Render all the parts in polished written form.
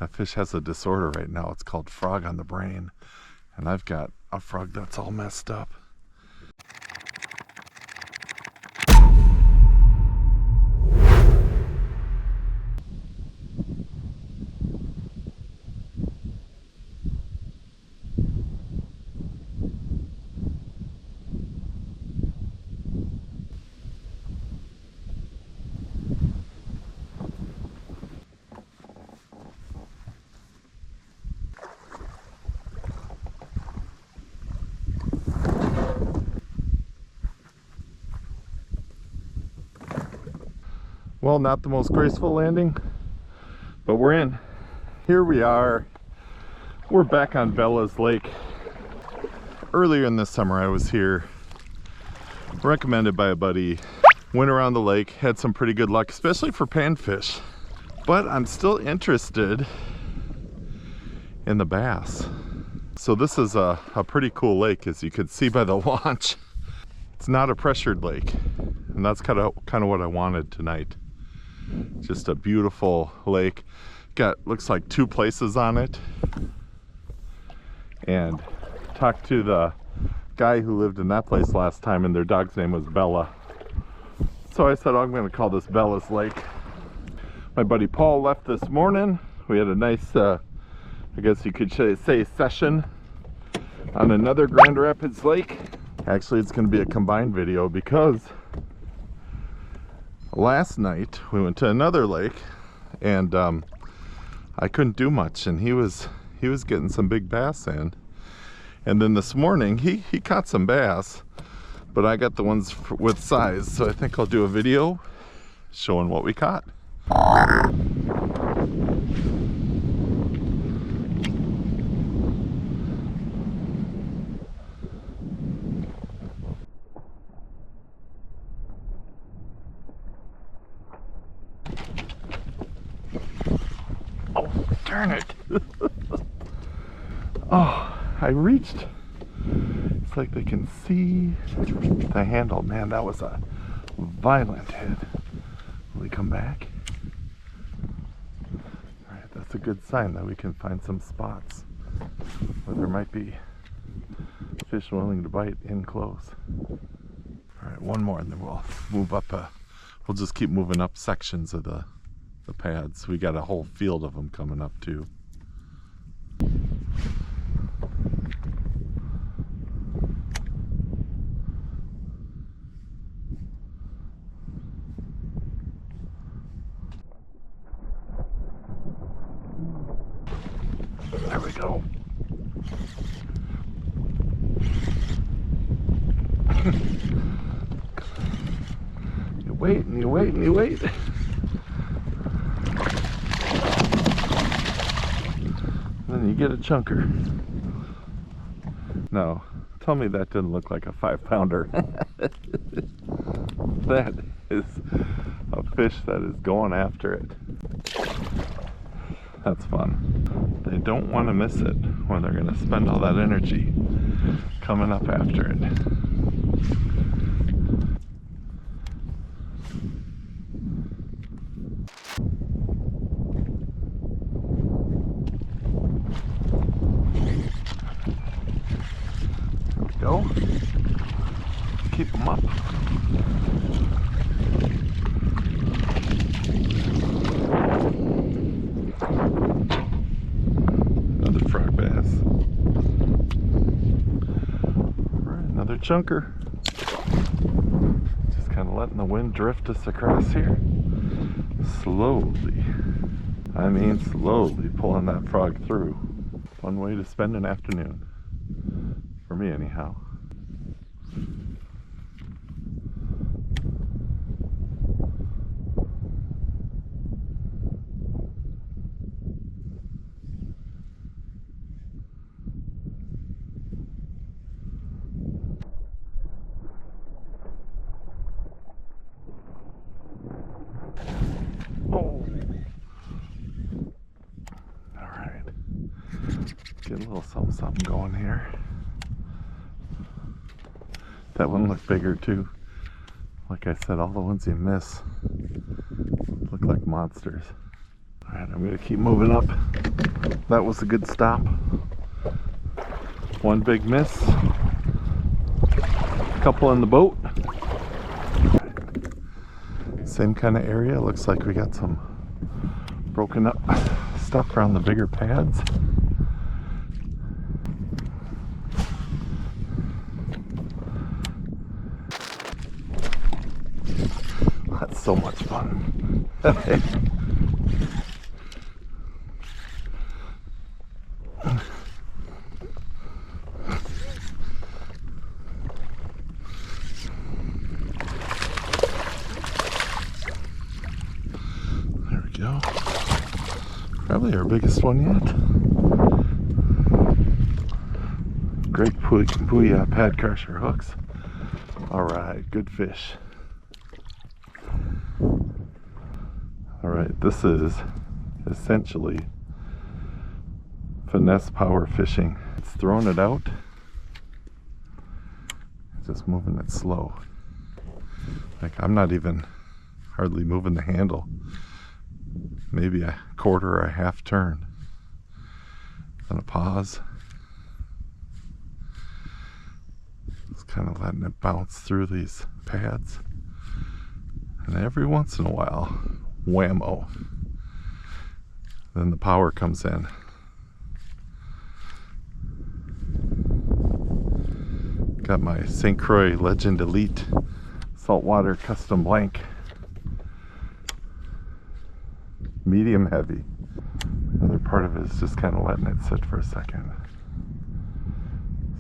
That fish has a disorder right now. It's called frog on the brain. And I've got a frog that's all messed up. Well, not the most graceful landing, but we're in. Here we are. We're back on Bella's Lake. Earlier in the summer, I was here, recommended by a buddy. Went around the lake, had some pretty good luck, especially for panfish. But I'm still interested in the bass. So this is a pretty cool lake, as you could see by the launch. It's not a pressured lake, and that's kind of what I wanted tonight. Just a beautiful lake. Looks like 2 places on it. And talked to the guy who lived in that place last time, and their dog's name was Bella. So I said, oh, I'm going to call this Bella's Lake. My buddy Paul left this morning. We had a nice, I guess you could say, session on another Grand Rapids lake. Actually, it's going to be a combined video because last night we went to another lake, and I couldn't do much, and he was getting some big bass in. And then this morning he caught some bass, but I got the ones with size, so I think I'll do a video showing what we caught. Darn it. Oh, I reached. It's like they can see the handle. Man, that was a violent hit. Will he come back? All right, that's a good sign that we can find some spots where there might be fish willing to bite in close. All right, one more and then we'll move up. We'll just keep moving up sections of the pads. We got a whole field of them coming up too. There we go. You wait and you wait and you wait. Then you get a chunker. No, tell me that didn't look like a 5-pounder. That is a fish that is going after it. That's fun. They don't want to miss it when they're going to spend all that energy coming up after it. Go. Keep them up. Another frog bass. Alright, another chunker. Just kind of letting the wind drift us across here. Slowly. I mean slowly pulling that frog through. One way to spend an afternoon. For me, anyhow. Oh. All right. Get a little something going here. That one looked bigger too. Like I said, all the ones you miss look like monsters. All right, I'm gonna keep moving up. That was a good stop. One big miss. Couple in the boat. Same kind of area. Looks like we got some broken up stuff around the bigger pads. That's so much fun. There we go. Probably our biggest one yet. Great puya pad crusher hooks. Alright, good fish. Alright, this is essentially finesse power fishing. It's throwing it out, just moving it slow. Like I'm not even hardly moving the handle. Maybe a quarter or a half turn. Then a pause. Just kind of letting it bounce through these pads. And every once in a while, whammo, then the power comes in. Got my St. Croix Legend Elite saltwater custom blank, medium heavy. Another part of it is just kind of letting it sit for a second.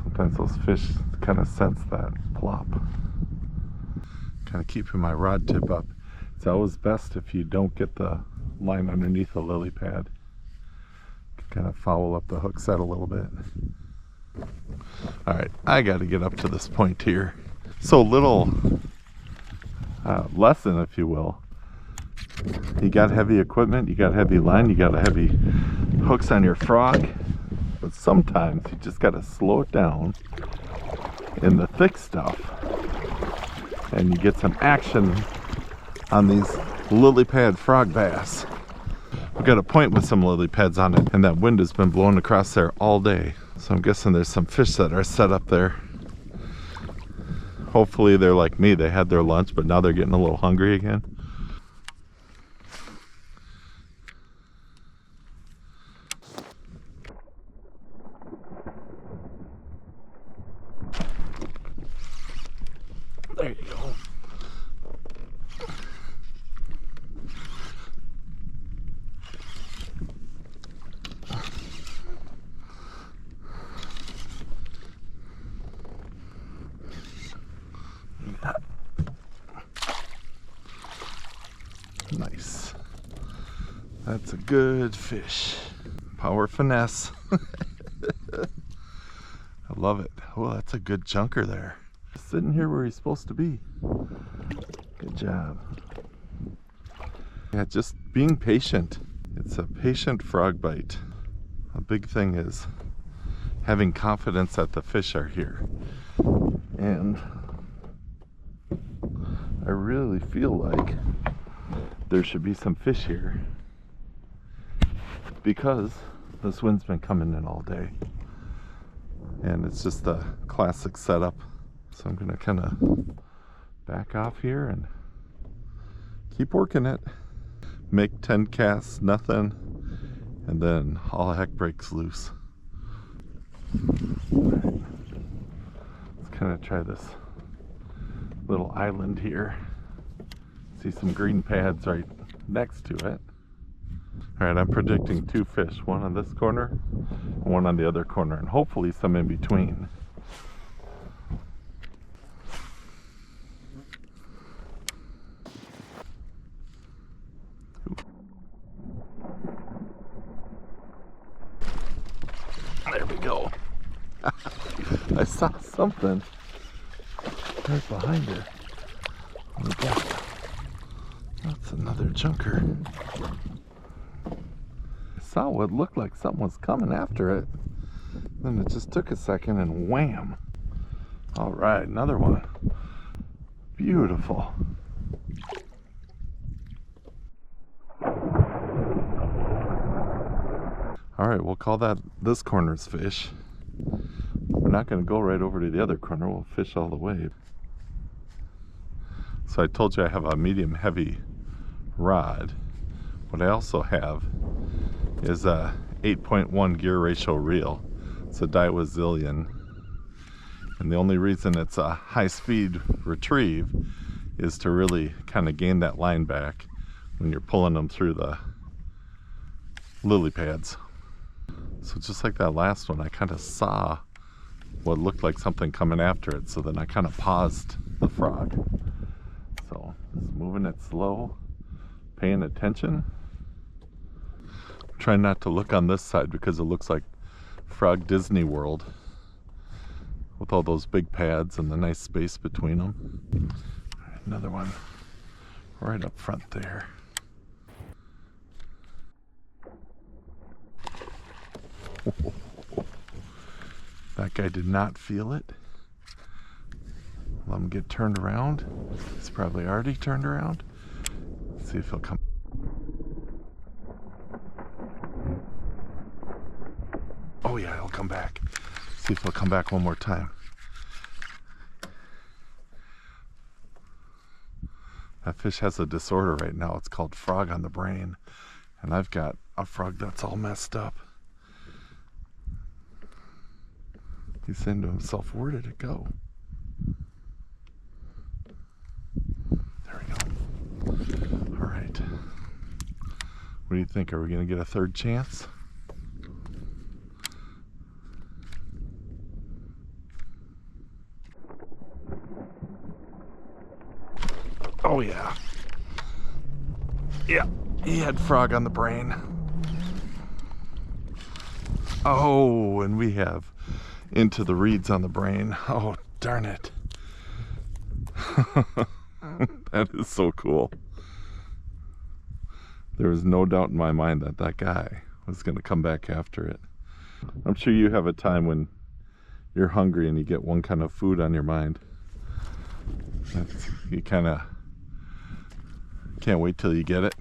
Sometimes those fish kind of sense that plop. Kind of keeping my rod tip up. It's always best if you don't get the line underneath the lily pad. Kind of foul up the hook set a little bit. Alright, I got to get up to this point here. So little lesson, if you will. You got heavy equipment, you got heavy line, you got heavy hooks on your frog, but sometimes you just got to slow it down in the thick stuff and you get some action on these lily pad frog bass. We've got a point with some lily pads on it, and that wind has been blowing across there all day. So I'm guessing there's some fish that are set up there. Hopefully they're like me, they had their lunch, but now they're getting a little hungry again. There you go. Nice. That's a good fish. Power finesse. I love it. Oh, that's a good chunker there. Sitting here where he's supposed to be. Good job. Yeah, just being patient. It's a patient frog bite. A big thing is having confidence that the fish are here. And I really feel like there should be some fish here because this wind's been coming in all day. And it's just a classic setup. So I'm gonna kind of back off here and keep working it. Make 10 casts, nothing, and then all heck breaks loose. Right. Let's kind of try this little island here. See some green pads right next to it. All right, I'm predicting 2 fish, one on this corner and one on the other corner, and hopefully some in between. There we go. I saw something right behind her. That's another chunker. I saw what looked like something was coming after it. Then it just took a second and wham. All right, another one. Beautiful. All right, we'll call that this corner's fish. We're not going to go right over to the other corner. We'll fish all the way. So I told you I have a medium heavy rod. What I also have is a 8.1 gear ratio reel. It's a Daiwa. And the only reason it's a high-speed retrieve is to really kind of gain that line back when you're pulling them through the lily pads. So just like that last one, I kind of saw what looked like something coming after it, so then I kind of paused the frog. So just moving it slow, paying attention. Trying not to look on this side because it looks like Frog Disney World with all those big pads and the nice space between them. Another one right up front there. That guy did not feel it. Let him get turned around. He's probably already turned around. Let's see if he'll come. Oh yeah, he'll come back. See if he'll come back one more time. That fish has a disorder right now. It's called frog on the brain. And I've got a frog that's all messed up. He's saying to himself, where did it go? There we go. All right. What do you think? Are we going to get a third chance? Oh yeah. Yeah, he had frog on the brain. Oh, and we have into the reeds on the brain. Oh, darn it. That is so cool. There was no doubt in my mind that that guy was going to come back after it. I'm sure you have a time when you're hungry and you get one kind of food on your mind. You kind of can't wait till you get it.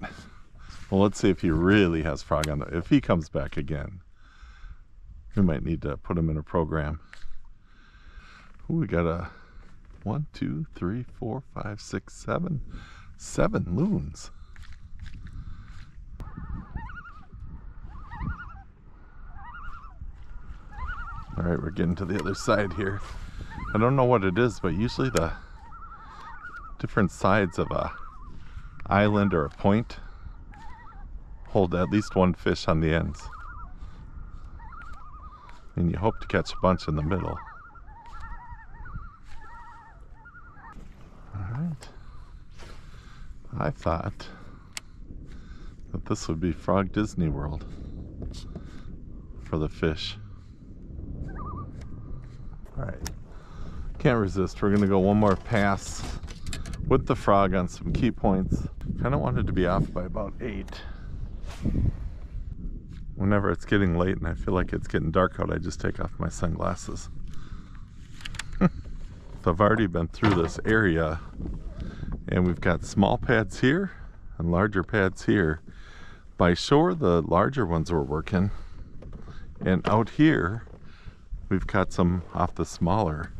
Well, let's see if he really has frog on the... If he comes back again, we might need to put him in a program. Ooh, we got a 1, 2, 3, 4, 5, 6, 7. 7 loons. All right, we're getting to the other side here. I don't know what it is, but usually the different sides of a island or a point hold at least one fish on the ends. And you hope to catch a bunch in the middle. Alright. I thought that this would be Frog Disney World for the fish. Alright. Can't resist. We're going to go one more pass with the frog on some key points. Kind of wanted to be off by about 8. Whenever it's getting late and I feel like it's getting dark out, I just take off my sunglasses. So I've already been through this area and we've got small pads here and larger pads here. By shore, the larger ones were working, and out here we've got some off the smaller.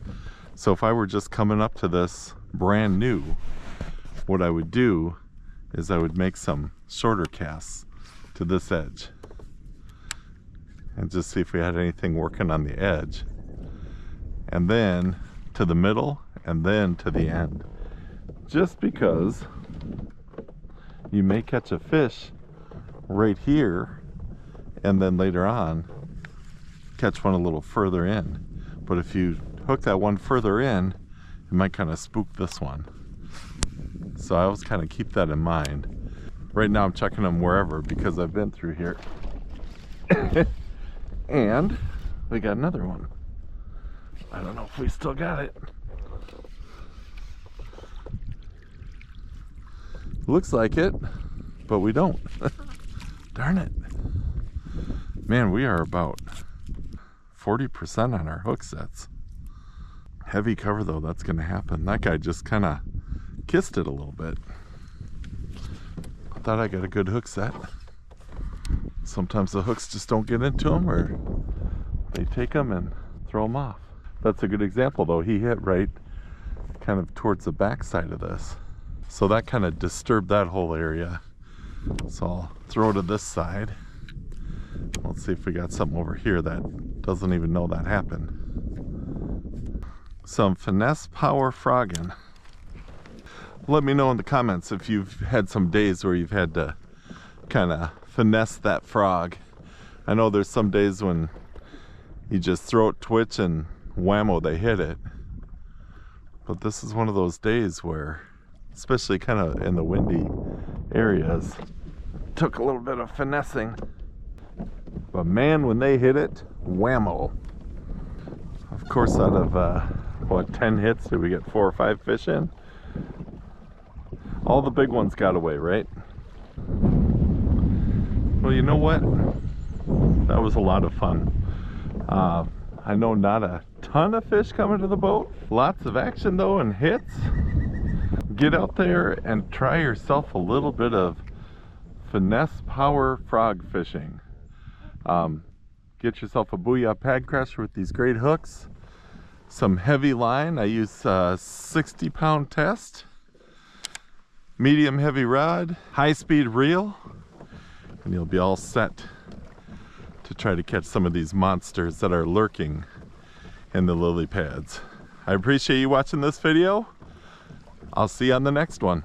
So if I were just coming up to this brand new, what I would do is I would make some shorter casts to this edge and just see if we had anything working on the edge, and then to the middle, and then to the end, just because you may catch a fish right here and then later on catch one a little further in. But if you hook that one further in, it might kind of spook this one. So I always kind of keep that in mind. Right now I'm checking them wherever because I've been through here. And we got another one. I don't know if we still got it. Looks like it, but we don't. Darn it. Man, we are about 40% on our hook sets. Heavy cover though, that's gonna happen. That guy just kind of kissed it a little bit. I thought I got a good hook set. Sometimes the hooks just don't get into them, or they take them and throw them off. That's a good example though. He hit right kind of towards the back side of this. So that kind of disturbed that whole area. So I'll throw to this side. Let's see if we got something over here that doesn't even know that happened. Some finesse power frogging. Let me know in the comments if you've had some days where you've had to kind of finesse that frog. I know there's some days when you just throw it, twitch, and whammo, they hit it. But this is one of those days where, especially kind of in the windy areas, took a little bit of finessing. But man, when they hit it, whammo. Of course, out of what, 10 hits, did we get 4 or 5 fish in? All the big ones got away, right? Well, you know what? That was a lot of fun. I know not a ton of fish coming to the boat. Lots of action though, and hits. Get out there and try yourself a little bit of finesse power frog fishing. Get yourself a Booyah Pad Crusher with these great hooks. Some heavy line. I use a 60-pound test. Medium heavy rod. High-speed reel. And you'll be all set to try to catch some of these monsters that are lurking in the lily pads. I appreciate you watching this video. I'll see you on the next one.